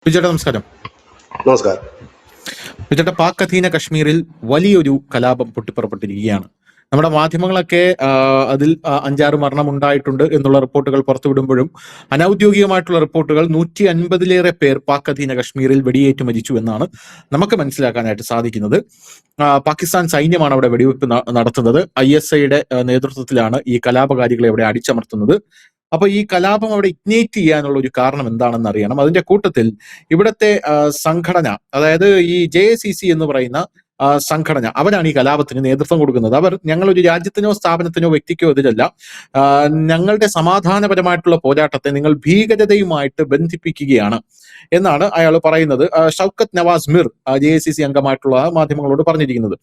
വിജയുടെ നമസ്കാരം. നമസ്കാരം. വിജയുടെ പാക് അധീന കശ്മീരിൽ വലിയൊരു കലാപം പൊട്ടിപ്പുറപ്പെട്ടിരിക്കുകയാണ്. നമ്മുടെ മാധ്യമങ്ങളൊക്കെ അതിൽ 5-6 മരണം ഉണ്ടായിട്ടുണ്ട് എന്നുള്ള റിപ്പോർട്ടുകൾ പുറത്തുവിടുമ്പോഴും അനൌദ്യോഗികമായിട്ടുള്ള റിപ്പോർട്ടുകൾ 150-ലേറെ പേർ പാക് അധീന കശ്മീരിൽ വെടിയേറ്റ് മരിച്ചു എന്നാണ് നമുക്ക് മനസ്സിലാക്കാനായിട്ട് സാധിക്കുന്നത്. പാകിസ്ഥാൻ സൈന്യമാണ് അവിടെ വെടിവെപ്പ് നടത്തുന്നത്. ISIയുടെ നേതൃത്വത്തിലാണ് ഈ കലാപകാരികളെ അവിടെ അടിച്ചമർത്തുന്നത്. അപ്പൊ ഈ കലാപം അവിടെ ഇഗ്നേറ്റ് ചെയ്യാനുള്ള ഒരു കാരണം എന്താണെന്ന് അറിയണം. അതിന്റെ കൂട്ടത്തിൽ ഇവിടത്തെ സംഘടന, അതായത് ഈ JACC എന്ന് പറയുന്ന സംഘടന, അവരാണ് ഈ കലാപത്തിന് നേതൃത്വം കൊടുക്കുന്നത്. അവർ ഞങ്ങളൊരു രാജ്യത്തിനോ സ്ഥാപനത്തിനോ വ്യക്തിക്കോ എതിരല്ല, ഞങ്ങളുടെ സമാധാനപരമായിട്ടുള്ള പോരാട്ടത്തെ നിങ്ങൾ ഭീകരതയുമായിട്ട് ബന്ധിപ്പിക്കുകയാണ് എന്നാണ് അയാൾ പറയുന്നത്. ഷൗക്കത്ത് നവാസ് മിർ JACC അംഗമായിട്ടുള്ള മാധ്യമങ്ങളോട് പറഞ്ഞിരിക്കുന്നത്.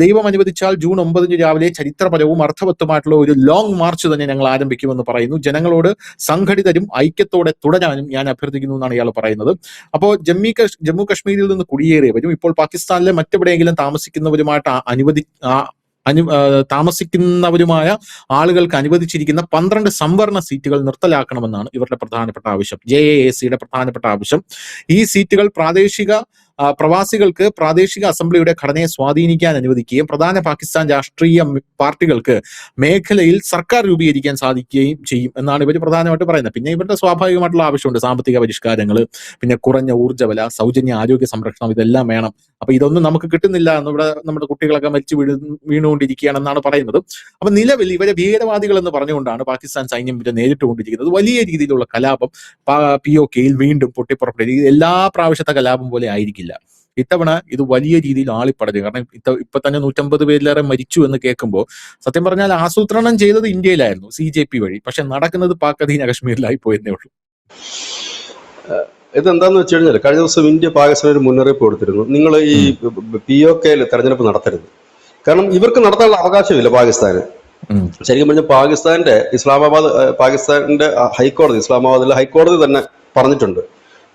ദൈവം അനുവദിച്ചാൽ ജൂൺ 9 രാവിലെ ചരിത്രപരവും അർത്ഥവത്തുമായിട്ടുള്ള ഒരു ലോങ് മാർച്ച് തന്നെ ഞങ്ങൾ ആരംഭിക്കുമെന്ന് പറയുന്നു. ജനങ്ങളോട് സംഘടിതരും ഐക്യത്തോടെ തുടരാനും ഞാൻ അഭ്യർത്ഥിക്കുന്നു എന്നാണ് ഇയാൾ പറയുന്നത്. അപ്പോൾ ജമ്മു കശ്മീരിൽ നിന്ന് കുടിയേറിയവരും ഇപ്പോൾ പാകിസ്ഥാനിലെ മറ്റെവിടെയെങ്കിലും താമസിക്കുന്നവരുമായിട്ട് താമസിക്കുന്നവരുമായ ആളുകൾക്ക് അനുവദിച്ചിരിക്കുന്ന 12 സംവരണ സീറ്റുകൾ നിർത്തലാക്കണമെന്നാണ് ഇവരുടെ പ്രധാനപ്പെട്ട ആവശ്യം, JAACയുടെ പ്രധാനപ്പെട്ട ആവശ്യം. ഈ സീറ്റുകൾ പ്രവാസികൾക്ക് പ്രാദേശിക അസംബ്ലിയുടെ ഘടനയെ സ്വാധീനിക്കാൻ അനുവദിക്കുകയും പ്രധാന പാകിസ്ഥാൻ രാഷ്ട്രീയ പാർട്ടികൾക്ക് മേഖലയിൽ സർക്കാർ രൂപീകരിക്കാൻ സാധിക്കുകയും ചെയ്യും എന്നാണ് ഇവർ പ്രധാനമായിട്ട് പറയുന്നത്. പിന്നെ ഇവരുടെ സ്വാഭാവികമായിട്ടുള്ള ആവശ്യമുണ്ട്, സാമ്പത്തിക പരിഷ്കാരങ്ങൾ, പിന്നെ കുറഞ്ഞ ഊർജ്ജവില, സൗജന്യ ആരോഗ്യ സംരക്ഷണം, ഇതെല്ലാം വേണം. അപ്പൊ ഇതൊന്നും നമുക്ക് കിട്ടുന്നില്ല എന്നിവിടെ നമ്മുടെ കുട്ടികളൊക്കെ മരിച്ചു വീണുകൊണ്ടിരിക്കുകയാണെന്നാണ് പറയുന്നത്. അപ്പൊ നിലവിൽ ഇവരെ ഭീകരവാദികൾ എന്ന് പറഞ്ഞുകൊണ്ടാണ് പാകിസ്ഥാൻ സൈന്യം ഇവരെ നേരിട്ടുകൊണ്ടിരിക്കുന്നത്. വലിയ രീതിയിലുള്ള കലാപം POKയിൽ വീണ്ടും പൊട്ടിപ്പുറപ്പെടുക. എല്ലാ പ്രാവശ്യത്തെ കലാപം പോലെ ആയിരിക്കില്ല ഇത്തവണ. ഇത് വലിയ രീതിയിൽ ആളിപ്പടരുക. കാരണം ഇപ്പൊ തന്നെ 150 പേരിലേറെ മരിച്ചു എന്ന് കേൾക്കുമ്പോൾ സത്യം പറഞ്ഞാൽ ആസൂത്രണം ചെയ്തത് ഇന്ത്യയിലായിരുന്നു CJP വഴി, പക്ഷെ നടക്കുന്നത് പാക് അധീന കശ്മീരിലായി പോയെന്നേ ഉള്ളൂ. ഇതെന്താന്ന് വെച്ച് കഴിഞ്ഞാൽ കഴിഞ്ഞ ദിവസം ഇന്ത്യ പാകിസ്ഥാൻ ഒരു മുന്നറിയിപ്പ് കൊടുത്തിരുന്നു, നിങ്ങൾ ഈ POKയിൽ തെരഞ്ഞെടുപ്പ് നടത്തരുത്. കാരണം ഇവർക്ക് നടത്താനുള്ള അവകാശമില്ല പാകിസ്ഥാന്. ശരിക്കും പറഞ്ഞാൽ പാകിസ്ഥാന്റെ ഹൈക്കോടതി, ഇസ്ലാമാബാദിലെ ഹൈക്കോടതി തന്നെ പറഞ്ഞിട്ടുണ്ട്,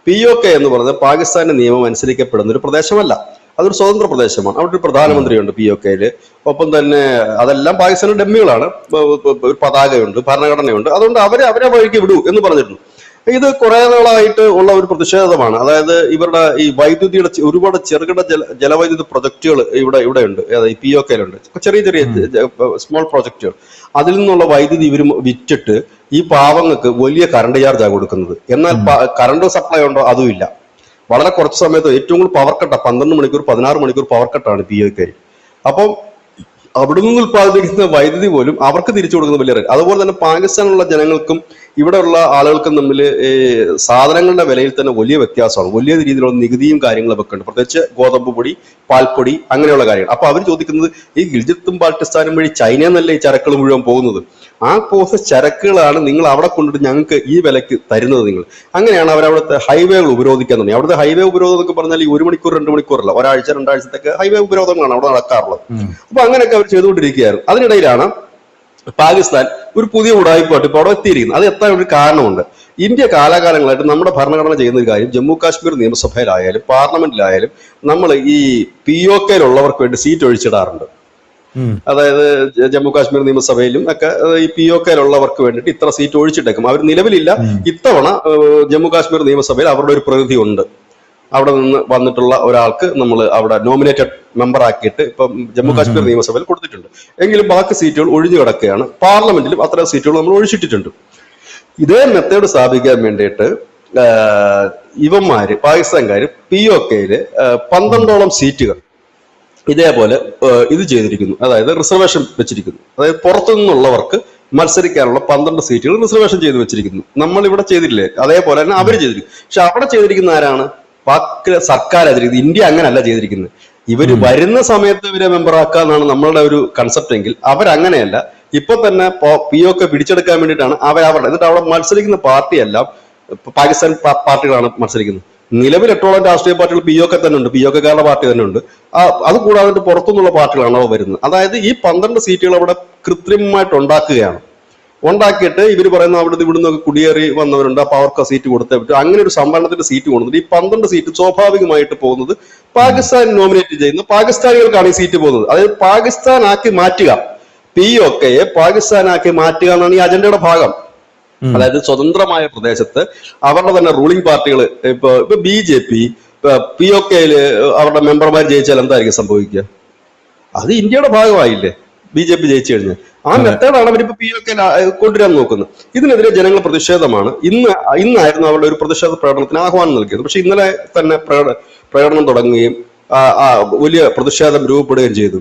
POK എന്ന് പറഞ്ഞാൽ പാകിസ്ഥാന്റെ നിയമം അനുസരിക്കപ്പെടുന്ന ഒരു പ്രദേശമല്ല, അതൊരു സ്വതന്ത്ര പ്രദേശമാണ്. അവിടെ ഒരു പ്രധാനമന്ത്രിയുണ്ട് POKയില്, ഒപ്പം തന്നെ അതെല്ലാം പാകിസ്ഥാന്റെ ഡമ്മികളാണ്, ഒരു പതാകയുണ്ട്, ഭരണഘടനയുണ്ട്. അതുകൊണ്ട് അവരെ വഴിക്ക് വിടൂ എന്ന് പറഞ്ഞിരുന്നു. ഇത് കുറെ നാളായിട്ട് ഉള്ള ഒരു പ്രതിഷേധമാണ്. അതായത് ഇവരുടെ ഈ വൈദ്യുതിയുടെ ഒരുപാട് ചെറുകിട ജലവൈദ്യുത പ്രൊജക്ടുകൾ ഇവിടെ ഉണ്ട്, അതായത് POKയിലുണ്ട്, ചെറിയ സ്മോൾ പ്രൊജക്ടുകൾ. അതിൽ നിന്നുള്ള വൈദ്യുതി ഇവർ വിറ്റിട്ട് ഈ പാവങ്ങൾക്ക് വലിയ കറണ്ട് ചാർജാണ് കൊടുക്കുന്നത്. എന്നാൽ കറണ്ട് സപ്ലൈ ഉണ്ടോ? അതുമില്ല. വളരെ കുറച്ച് സമയത്ത് ഏറ്റവും കൂടുതൽ പവർ കട്ടാണ്, 12 മണിക്കൂർ 16 മണിക്കൂർ പവർ കട്ടാണ് POK. അപ്പം അവിടെ നിന്ന് ഉത്പാദിപ്പിക്കുന്ന വൈദ്യുതി പോലും അവർക്ക് തിരിച്ചു കൊടുക്കുന്ന വലിയ റേറ്റ്. അതുപോലെ തന്നെ പാകിസ്ഥാനിലുള്ള ജനങ്ങൾക്കും ഇവിടെ ഉള്ള ആളുകൾക്കും തമ്മിൽ സാധനങ്ങളുടെ വിലയിൽ തന്നെ വലിയ വ്യത്യാസമാണ്. വലിയ രീതിയിലുള്ള നികുതിയും കാര്യങ്ങളും ഒക്കെ ഉണ്ട്, പ്രത്യേകിച്ച് ഗോതമ്പ് പൊടി, പാൽപ്പൊടി, അങ്ങനെയുള്ള കാര്യങ്ങൾ. അപ്പൊ അവർ ചോദിക്കുന്നത്, ഈ ഗിൽജിത്തും ബാൾട്ടിസ്ഥാനും വഴി ചൈന എന്നല്ലേ ഈ ചരക്കുകൾ മുഴുവൻ പോകുന്നത്? ആ പോകുന്ന ചരക്കുകളാണ് നിങ്ങൾ അവിടെ കൊണ്ടിട്ട് ഞങ്ങൾക്ക് ഈ വിലക്ക് തരുന്നത് നിങ്ങൾ. അങ്ങനെയാണ് അവരവിടുത്തെ ഹൈവേകൾ ഉപരോധിക്കാൻ തുടങ്ങി. അവിടുത്തെ ഹൈവേ ഉപരോധം എന്നൊക്കെ പറഞ്ഞാൽ ഈ 1 മണിക്കൂർ 2 മണിക്കൂറല്ല, ഒരാഴ്ച 2 ആഴ്ചത്തേക്ക് ഹൈവേ ഉപരോധങ്ങളാണ് അവിടെ നടക്കാറുള്ളത്. അപ്പൊ അങ്ങനെയൊക്കെ അവർ ചെയ്തുകൊണ്ടിരിക്കുകയായിരുന്നു. അതിനിടയിലാണ് പാകിസ്ഥാൻ ഒരു പുതിയ ഉടായ്പായിട്ട് ഇപ്പോൾ അവിടെ എത്തിയിരിക്കുന്നത്. അത് എത്താൻ ഒരു കാരണമുണ്ട്. ഇന്ത്യ കാലാകാലങ്ങളായിട്ട് നമ്മുടെ ഭരണഘടന ചെയ്യുന്ന ഒരു കാര്യം, ജമ്മു കാശ്മീർ നിയമസഭയിലായാലും പാർലമെന്റിലായാലും നമ്മൾ ഈ POKയിലുള്ളവർക്ക് വേണ്ടി സീറ്റ് ഒഴിച്ചിടാറുണ്ട്. അതായത് ജമ്മു കാശ്മീർ നിയമസഭയിലും ഒക്കെ ഈ POKയിലുള്ളവർക്ക് വേണ്ടിയിട്ട് ഇത്ര സീറ്റ് ഒഴിച്ചിട്ടേക്കും. അവർ നിലവിലില്ല. ഇത്തവണ ജമ്മു കാശ്മീർ നിയമസഭയിൽ അവരുടെ ഒരു പ്രതിനിധി ഉണ്ട്. അവിടെ നിന്ന് വന്നിട്ടുള്ള ഒരാൾക്ക് നമ്മൾ അവിടെ നോമിനേറ്റഡ് മെമ്പർ ആക്കിയിട്ട് ഇപ്പം ജമ്മു കാശ്മീർ നിയമസഭയിൽ കൊടുത്തിട്ടുണ്ട്. എങ്കിലും ബാക്കി സീറ്റുകൾ ഒഴിഞ്ഞു കിടക്കുകയാണ്. പാർലമെന്റിലും അത്തരം സീറ്റുകൾ നമ്മൾ ഒഴിച്ചിട്ടിട്ടുണ്ട്. ഇതേ മെത്തേഡ് സ്ഥാപിക്കാൻ വേണ്ടിയിട്ട് പാകിസ്ഥാൻകാര് POKയില് 12ഓളം സീറ്റുകൾ ഇതേപോലെ ഇത് ചെയ്തിരിക്കുന്നു. അതായത് റിസർവേഷൻ വെച്ചിരിക്കുന്നു. അതായത് പുറത്തു നിന്നുള്ളവർക്ക് മത്സരിക്കാനുള്ള 12 സീറ്റുകൾ റിസർവേഷൻ ചെയ്ത് വെച്ചിരിക്കുന്നു. നമ്മൾ ഇവിടെ ചെയ്തിട്ടില്ലേ, അതേപോലെ തന്നെ അവർ ചെയ്തിരിക്കും. പക്ഷെ അവിടെ ചെയ്തിരിക്കുന്ന ആരാണ്? പാക് സർക്കാർ ചെയ്തിരിക്കുന്നത്. ഇന്ത്യ അങ്ങനല്ല ചെയ്തിരിക്കുന്നത്. ഇവര് വരുന്ന സമയത്ത് ഇവരെ മെമ്പറാക്കുക എന്നാണ് നമ്മളുടെ ഒരു കൺസെപ്റ്റ് എങ്കിൽ അവരങ്ങനെയല്ല. ഇപ്പൊ തന്നെ POK പിടിച്ചെടുക്കാൻ വേണ്ടിയിട്ടാണ് അവരുടെ. എന്നിട്ട് അവിടെ മത്സരിക്കുന്ന പാർട്ടിയെല്ലാം പാകിസ്ഥാൻ പാർട്ടികളാണ് മത്സരിക്കുന്നത്. നിലവിൽ 8ഓളം രാഷ്ട്രീയ പാർട്ടികൾ POK തന്നെ ഉണ്ട്, POKക്കാരുടെ പാർട്ടി തന്നെ ഉണ്ട്. അത് കൂടാതെ പുറത്തുനിന്നുള്ള പാർട്ടികളാണ് അവ വരുന്നത്. അതായത് ഈ 12 സീറ്റുകൾ അവിടെ കൃത്രിമമായിട്ട് ഉണ്ടാക്കിയിട്ട് ഇവർ പറയുന്ന അവിടെ ഇവിടുന്ന് കുടിയേറി വന്നവരുണ്ട്, അപ്പൊ അവർക്ക് സീറ്റ് കൊടുത്തേ പറ്റും. അങ്ങനെ ഒരു സംവരണത്തിന്റെ സീറ്റ് കൊടുത്തിട്ട് ഈ 12 സീറ്റ് സ്വാഭാവികമായിട്ട് പോകുന്നത് പാകിസ്ഥാൻ നോമിനേറ്റ് ചെയ്യുന്ന പാകിസ്ഥാനികൾക്കാണ് ഈ സീറ്റ് പോകുന്നത്. അതായത് പാകിസ്ഥാനാക്കി മാറ്റുക, POKയെ പാകിസ്ഥാനാക്കി മാറ്റുക എന്നാണ് ഈ അജണ്ടയുടെ ഭാഗം. അതായത് സ്വതന്ത്രമായ പ്രദേശത്ത് അവരുടെ തന്നെ റൂളിംഗ് പാർട്ടികൾ ഇപ്പൊ BJP POKയില് അവരുടെ മെമ്പർമാർ ജയിച്ചാൽ എന്തായിരിക്കും സംഭവിക്കുക? അത് ഇന്ത്യയുടെ ഭാഗമായില്ലേ BJP ജയിച്ചു കഴിഞ്ഞാൽ? ആ മെത്തേഡാണ് അവരിപ്പോ POK കൊണ്ടുവരാൻ നോക്കുന്നത്. ഇതിനെതിരെ ജനങ്ങൾ പ്രതിഷേധമാണ്. ഇന്നായിരുന്നു അവരുടെ ഒരു പ്രതിഷേധ പ്രകടനത്തിന് ആഹ്വാനം നൽകിയത്. പക്ഷെ ഇന്നലെ തന്നെ പ്രകടനം തുടങ്ങുകയും വലിയ പ്രതിഷേധം രൂപപ്പെടുകയും ചെയ്തു.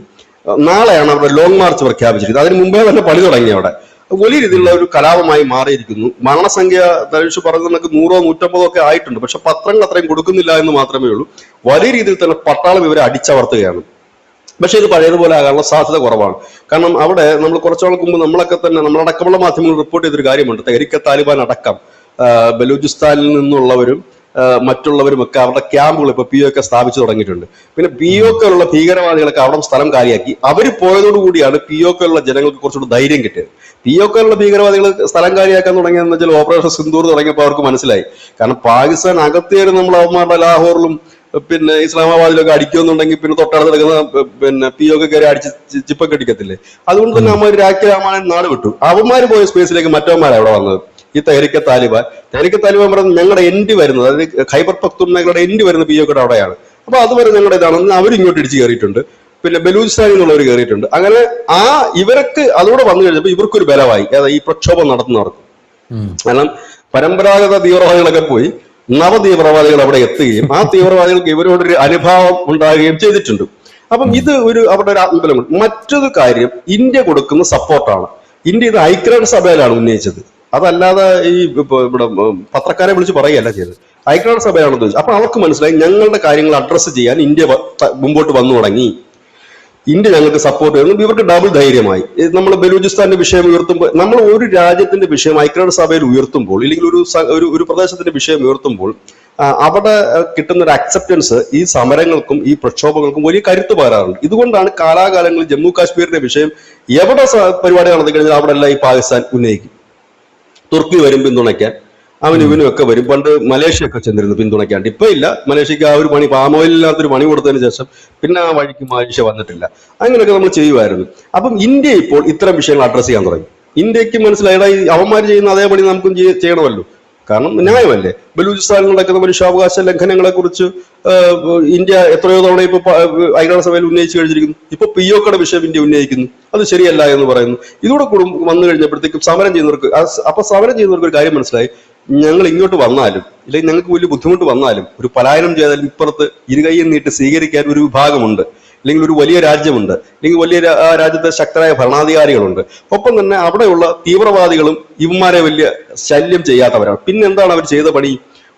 നാളെയാണ് അവരുടെ ലോങ് മാർച്ച് പ്രഖ്യാപിച്ചിരിക്കുന്നത്. അതിന് മുമ്പേ തന്നെ പണി തുടങ്ങി. അവിടെ വലിയ രീതിയിലുള്ള ഒരു കലാപമായി മാറിയിരിക്കുന്നു. മരണസംഖ്യ ധനുഷ് പറഞ്ഞ നമുക്ക് 100 150 ഒക്കെ ആയിട്ടുണ്ട്. പക്ഷെ പത്രങ്ങൾ അത്രയും കൊടുക്കുന്നില്ല എന്ന് മാത്രമേ ഉള്ളൂ. വലിയ രീതിയിൽ തന്നെ പട്ടാളം ഇവരെ അടിച്ചമർത്തുകയാണ്. പക്ഷെ ഇത് പഴയതുപോലെ ആകാനുള്ള സാധ്യത കുറവാണ്. കാരണം അവിടെ നമ്മൾ കുറച്ചുനാൾക്ക് മുമ്പ് നമ്മളൊക്കെ തന്നെ നമ്മളടക്കമുള്ള മാധ്യമങ്ങൾ റിപ്പോർട്ട് ചെയ്തൊരു കാര്യമുണ്ട്. തെഹ്രീക്കെ താലിബാൻ അടക്കം ബലൂചിസ്ഥാനിൽ നിന്നുള്ളവരും മറ്റുള്ളവരും ഒക്കെ അവരുടെ ക്യാമ്പുകൾ ഇപ്പൊ POK സ്ഥാപിച്ചു തുടങ്ങിയിട്ടുണ്ട്. പിന്നെ POKയിലുള്ള ഭീകരവാദികളൊക്കെ അവിടെ സ്ഥലം കാലിയാക്കി. അവർ പോയതോടുകൂടിയാണ് POKയിലുള്ള ജനങ്ങൾക്ക് കുറച്ചുകൂടി ധൈര്യം കിട്ടിയത്. POKയിലുള്ള ഭീകരവാദികൾ സ്ഥലം കാലിയാക്കാൻ തുടങ്ങിയെന്ന് വെച്ചാൽ ഓപ്പറേഷൻ സിന്ദൂർ തുടങ്ങിയപ്പോൾ അവർക്ക് മനസ്സിലായി. കാരണം പാകിസ്ഥാൻ അകത്തേര് നമ്മൾ അവന്മാരുടെ ലാഹോറിലും പിന്നെ ഇസ്ലാമാബാദിലൊക്കെ അടിക്കുമെന്നുണ്ടെങ്കിൽ പിന്നെ തൊട്ടടുത്ത് കിടക്കുന്ന പിന്നെ POK കയറി അടിച്ച് ചിപ്പൊക്കെ അടിക്കത്തില്ലേ? അതുകൊണ്ട് തന്നെ അവന്മാർ രാഖ്യരാമായണം നാട് വിട്ടു. അവന്മാര് പോയ സ്പേസിലേക്ക് മറ്റവന്മാരാണ് അവിടെ വന്നത്. ഈ തെഹ്രീക്കെ താലിബാൻ പറയുന്നത് ഞങ്ങളുടെ എൻഡ് വരുന്നത്, അതായത് ഖൈബർ പഖ്തൂൺഖയുടെ എൻഡ് വരുന്ന POKയുടെ അവിടെയാണ്. അപ്പൊ അതുവരെ ഞങ്ങളുടെ ഇതാണെന്ന് അവർ ഇങ്ങോട്ട് ഇടിച്ച് കയറിയിട്ടുണ്ട്. പിന്നെ ബലൂചിസ്ഥാനിൽ നിന്നുള്ളവർ കയറിയിട്ടുണ്ട്. അങ്ങനെ ഇവർക്ക് അതോടെ വന്നു കഴിഞ്ഞപ്പോൾ ഇവർക്കൊരു ബലമായി ഈ പ്രക്ഷോഭം നടത്തുന്നവർക്ക്. കാരണം പരമ്പരാഗത തീവ്രവാദികളൊക്കെ പോയി നവതീവ്രവാദികൾ അവിടെ എത്തുകയും ആ തീവ്രവാദികൾക്ക് ഇവരോടൊരു അനുഭാവം ഉണ്ടാകുകയും ചെയ്തിട്ടുണ്ട്. അപ്പം ഇത് അവരുടെ ഒരു ആത്മബലം. മറ്റൊരു കാര്യം, ഇന്ത്യ കൊടുക്കുന്ന സപ്പോർട്ടാണ്. ഇന്ത്യ ഇത് ഐക്യരാഷ്ട്രസഭയിലാണ് ഉന്നയിച്ചത്. അതല്ലാതെ ഇവിടെ പത്രക്കാരെ വിളിച്ച് പറയുകയല്ല ചെയ്തത്. ഐക്യരാഷ്ട്രസഭയാണെന്ന് ചോദിച്ചു. അപ്പൊ അവർക്ക് മനസ്സിലായി ഞങ്ങളുടെ കാര്യങ്ങൾ അഡ്രസ്സ് ചെയ്യാൻ ഇന്ത്യ മുമ്പോട്ട് വന്നു തുടങ്ങി. ഇന്ത്യ ഞങ്ങൾക്ക് സപ്പോർട്ട് ചെയ്യുന്നു. ഇവർക്ക് ഡബിൾ ധൈര്യമായി. നമ്മൾ ബലൂചിസ്ഥാന്റെ വിഷയം ഉയർത്തുമ്പോൾ, നമ്മൾ ഒരു രാജ്യത്തിന്റെ വിഷയം ഐക്യരാഷ്ട്രസഭയിൽ ഉയർത്തുമ്പോൾ, ഇല്ലെങ്കിൽ ഒരു പ്രദേശത്തിന്റെ വിഷയം ഉയർത്തുമ്പോൾ അവിടെ കിട്ടുന്ന ഒരു അക്സെപ്റ്റൻസ് ഈ സമരങ്ങൾക്കും ഈ പ്രക്ഷോഭങ്ങൾക്കും വലിയ കരുത്ത് പകരാറുണ്ട്. ഇതുകൊണ്ടാണ് കാലാകാലങ്ങളിൽ ജമ്മു കാശ്മീരിന്റെ വിഷയം എവിടെ പരിപാടി നടത്തി കഴിഞ്ഞാൽ അവിടെ എല്ലാം ഈ പാകിസ്ഥാൻ ഉന്നയിക്കും. തുർക്കി വരും പിന്തുണയ്ക്കാൻ, ഇവനും ഒക്കെ വരും. പണ്ട് മലേഷ്യ ഒക്കെ ചെന്നിരുന്നു പിന്തുണയ്ക്കാണ്ട്. ഇപ്പൊ ഇല്ല. മലേഷ്യക്ക് ആ ഒരു പണി, പാമോയിലില്ലാത്തൊരു പണി കൊടുത്തതിന് ശേഷം പിന്നെ ആ വഴിക്ക് മലേഷ്യ വന്നിട്ടില്ല. അങ്ങനെയൊക്കെ നമ്മൾ ചെയ്യുമായിരുന്നു. അപ്പം ഇന്ത്യ ഇപ്പോൾ ഇത്തരം വിഷയങ്ങൾ അഡ്രസ് ചെയ്യാൻ തുടങ്ങി. ഇന്ത്യക്ക് മനസ്സിലായി ഈ അവന്മാർ ചെയ്യുന്ന അതേ പണി നമുക്കും ചെയ്യണമല്ലോ. കാരണം ന്യായമല്ലേ? ബലൂചിസ്ഥാനിൽ നടക്കുന്ന മനുഷ്യാവകാശ ലംഘനങ്ങളെ കുറിച്ച് ഇന്ത്യ എത്രയോ തവണ ഇപ്പൊ ഐക്യരാഷ്ട്രസഭയിൽ ഉന്നയിച്ചു കഴിഞ്ഞിരിക്കുന്നു. ഇപ്പൊ POKയുടെ വിഷയം ഇന്ത്യ ഉന്നയിക്കുന്നു. അത് ശരിയല്ല എന്ന് പറയുന്നു. ഇതോടെ കൂടും വന്നു കഴിഞ്ഞപ്പോഴത്തേക്കും സമരം ചെയ്യുന്നവർക്ക് ഒരു കാര്യം മനസ്സിലായി. ഞങ്ങൾ ഇങ്ങോട്ട് വന്നാലും ഇല്ലെങ്കിൽ ഞങ്ങൾക്ക് വലിയ ബുദ്ധിമുട്ട് വന്നാലും ഒരു പലായനം ചെയ്താലും ഇപ്പുറത്ത് ഇരുകൈയും നീട്ടി സ്വീകരിക്കാൻ ഒരു വിഭാഗമുണ്ട്, അല്ലെങ്കിൽ ഒരു വലിയ രാജ്യമുണ്ട്, അല്ലെങ്കിൽ വലിയ രാജ്യത്തെ ശക്തരായ ഭരണാധികാരികളുണ്ട്. ഒപ്പം തന്നെ അവിടെയുള്ള തീവ്രവാദികളും ഇവന്മാരെ വലിയ ശല്യം ചെയ്യാത്തവരാണ്. പിന്നെ എന്താണ് അവർ ചെയ്ത പണി?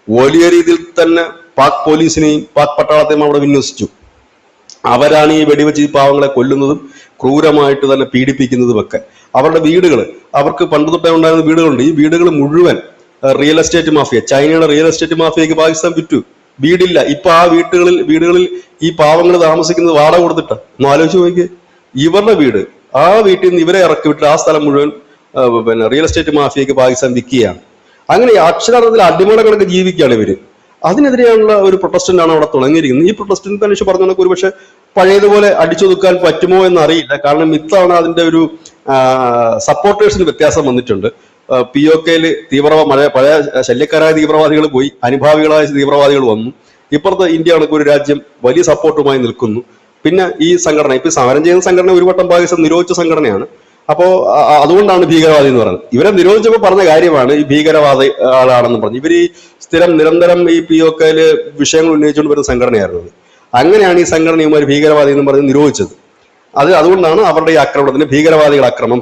വലിയ രീതിയിൽ തന്നെ പാക് പോലീസിനെയും പാക് പട്ടാളത്തെയും അവിടെ വിന്യസിച്ചു. അവരാണ് ഈ വെടിവെച്ച് ഈ പാവങ്ങളെ കൊല്ലുന്നതും ക്രൂരമായിട്ട് തന്നെ പീഡിപ്പിക്കുന്നതും ഒക്കെ. അവരുടെ വീടുകൾ, അവർക്ക് പണ്ട് തൊട്ടേ ഉണ്ടായിരുന്ന വീടുകളുണ്ട്. ഈ വീടുകൾ മുഴുവൻ റിയൽ എസ്റ്റേറ്റ് മാഫിയ, ചൈനയുടെ റിയൽ എസ്റ്റേറ്റ് മാഫിയക്ക് പാകിസ്ഥാൻ വിറ്റു. വീടില്ല. ഇപ്പൊ ആ വീടുകളിൽ ഈ പാവങ്ങൾ താമസിക്കുന്നത് വാടക കൊടുത്തിട്ടാ. ഒന്ന് ആലോചിച്ച് നോക്കിയേ. ഇവരുടെ വീട്, ആ വീട്ടിൽ നിന്ന് ഇവരെ ഇറക്കി വിട്ട് ആ സ്ഥലം മുഴുവൻ പിന്നെ റിയൽ എസ്റ്റേറ്റ് മാഫിയക്ക് പാകിസ്ഥാൻ വിൽക്കുകയാണ്. അങ്ങനെ അക്ഷരാർത്ഥത്തിൽ അടിമകളൊക്കെ ജീവിക്കുകയാണ് ഇവര്. അതിനെതിരെയുള്ള ഒരു പ്രൊട്ടസ്റ്റ് ആണ് അവിടെ തുടങ്ങിയിരിക്കുന്നത്. ഈ പ്രൊട്ടസ്റ്റിന് തനിഷ് പറഞ്ഞ കണക്ക് ഒരുപക്ഷെ പഴയതുപോലെ അടിച്ചൊതുക്കാൻ പറ്റുമോ എന്നറിയില്ല. കാരണം ഇത്തവണ അതിന്റെ ഒരു സപ്പോർട്ടേഴ്സിന് വ്യത്യാസം വന്നിട്ടുണ്ട്. POKയില് പഴയ ശല്യക്കാരായ തീവ്രവാദികൾ പോയി, അനുഭാവികളായ തീവ്രവാദികൾ വന്നു. ഇപ്പുറത്ത് ഇന്ത്യ കണക്ക് ഒരു രാജ്യം വലിയ സപ്പോർട്ടുമായി നിൽക്കുന്നു. പിന്നെ ഈ സംഘടന, ഇപ്പൊ സമരം ചെയ്യുന്ന സംഘടന ഒരു വട്ടം പാകിസ്ഥാൻ നിരോധിച്ച സംഘടനയാണ്. അപ്പോ അതുകൊണ്ടാണ് ഭീകരവാദി എന്ന് പറയുന്നത്. ഇവരെ നിരോധിച്ചപ്പോൾ പറഞ്ഞ കാര്യമാണ് ഈ ഭീകരവാദി ആളാണെന്ന് പറഞ്ഞു. ഇവർ ഈ നിരന്തരം ഈ POKയില് വിഷയങ്ങൾ ഉന്നയിച്ചുകൊണ്ട് വരുന്ന സംഘടനയായിരുന്നു. അങ്ങനെയാണ് ഈ സംഘടനയുമാർ ഭീകരവാദി എന്ന് പറഞ്ഞ് നിരോധിച്ചത്. അതുകൊണ്ടാണ് അവരുടെ ഈ ആക്രമണത്തിന് ഭീകരവാദികൾ ആക്രമണം.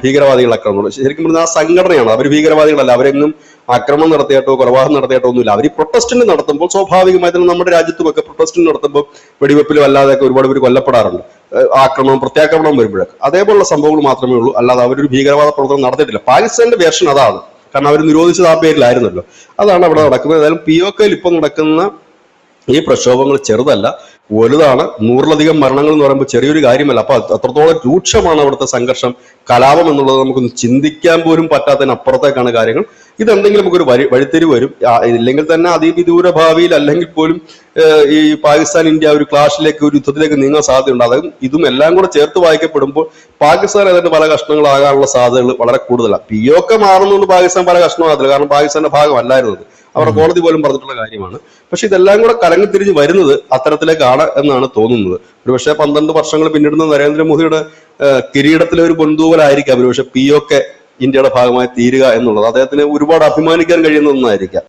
ശരിക്കും പറഞ്ഞാൽ ആ സംഘടനയാണ്, അവർ ഭീകരവാദികളല്ല. അവരെങ്ങും ആക്രമണം നടത്തിയിട്ടോ കൊലപാതകം നടത്തിയിട്ടോ ഒന്നുമില്ല. അവർ ഈ പ്രൊട്ടസ്റ്റിന് നടത്തുമ്പോൾ സ്വാഭാവികമായിട്ടും നമ്മുടെ രാജ്യത്തുമൊക്കെ പ്രൊട്ടസ്റ്റിന് നടത്തുമ്പോൾ വെടിവെപ്പിലും അല്ലാതെയൊക്കെ ഒരുപാട് പേര് കൊല്ലപ്പെടാറുണ്ട്. ആക്രമണം, പ്രത്യാക്രമണം വരുമ്പോഴൊക്കെ അതേപോലുള്ള സംഭവങ്ങൾ മാത്രമേ ഉള്ളൂ. അല്ലാതെ അവരൊരു ഭീകരവാദ പ്രവർത്തനം നടത്തിയിട്ടില്ല. പാകിസ്ഥാന്റെ വേർഷൻ അതാണ്. കാരണം അവർ നിരോധിച്ചത് ആ പേരിലായിരുന്നല്ലോ. അതാണ് അവിടെ നടക്കുന്നത്. ഏതായാലും POKയിൽ ഇപ്പോൾ നടക്കുന്ന ഈ പ്രക്ഷോഭങ്ങൾ ചെറുതല്ല, വലുതാണ്. 100-ലധികം മരണങ്ങൾ എന്ന് പറയുമ്പോൾ ചെറിയൊരു കാര്യമല്ല. അപ്പൊ അത്രത്തോളം രൂക്ഷമാണ് അവിടുത്തെ സംഘർഷം, കലാപം എന്നുള്ളത് നമുക്കൊന്ന് ചിന്തിക്കാൻ പോലും പറ്റാത്തതിനപ്പുറത്തേക്കാണ് കാര്യങ്ങൾ. ഇതെന്തെങ്കിലും നമുക്കൊരു വഴിത്തിരിവ് വരും. ഇല്ലെങ്കിൽ തന്നെ അതിവിദൂര ഭാവിയിൽ അല്ലെങ്കിൽ പോലും ഈ പാകിസ്ഥാൻ ഇന്ത്യ ഒരു ക്ലാഷിലേക്ക്, ഒരു യുദ്ധത്തിലേക്ക് നീങ്ങാൻ സാധ്യതയുണ്ട്. അതായത് ഇതും എല്ലാം കൂടെ ചേർത്ത് വായിക്കപ്പെടുമ്പോൾ പാകിസ്ഥാൻ അതിന്റെ പല കഷ്ണങ്ങളാകാനുള്ള സാധ്യതകൾ വളരെ കൂടുതലാണ്. POK മാറുന്നതുകൊണ്ട് പാകിസ്ഥാൻ പല കഷ്ണമാകത്തില്ല, കാരണം പാകിസ്ഥാന്റെ ഭാഗമല്ലായിരുന്നത്. അവരുടെ കോടതി പോലും പറഞ്ഞിട്ടുള്ള കാര്യമാണ്. പക്ഷെ ഇതെല്ലാം കൂടെ കറങ്ങിത്തിരിഞ്ഞ് വരുന്നത് അത്തരത്തിലേക്കാണ് എന്നാണ് തോന്നുന്നത്. ഒരുപക്ഷെ 12 വർഷങ്ങൾ പിന്നിടുന്ന നരേന്ദ്രമോദിയുടെ കിരീടത്തിലെ ഒരു പൊന്തൂവലായിരിക്കാം ഒരുപക്ഷെ POK ഇന്ത്യയുടെ ഭാഗമായി തീരുക എന്നുള്ളത്. അദ്ദേഹത്തിന് ഒരുപാട് അഭിമാനിക്കാൻ കഴിയുന്ന ഒന്നായിരിക്കാം.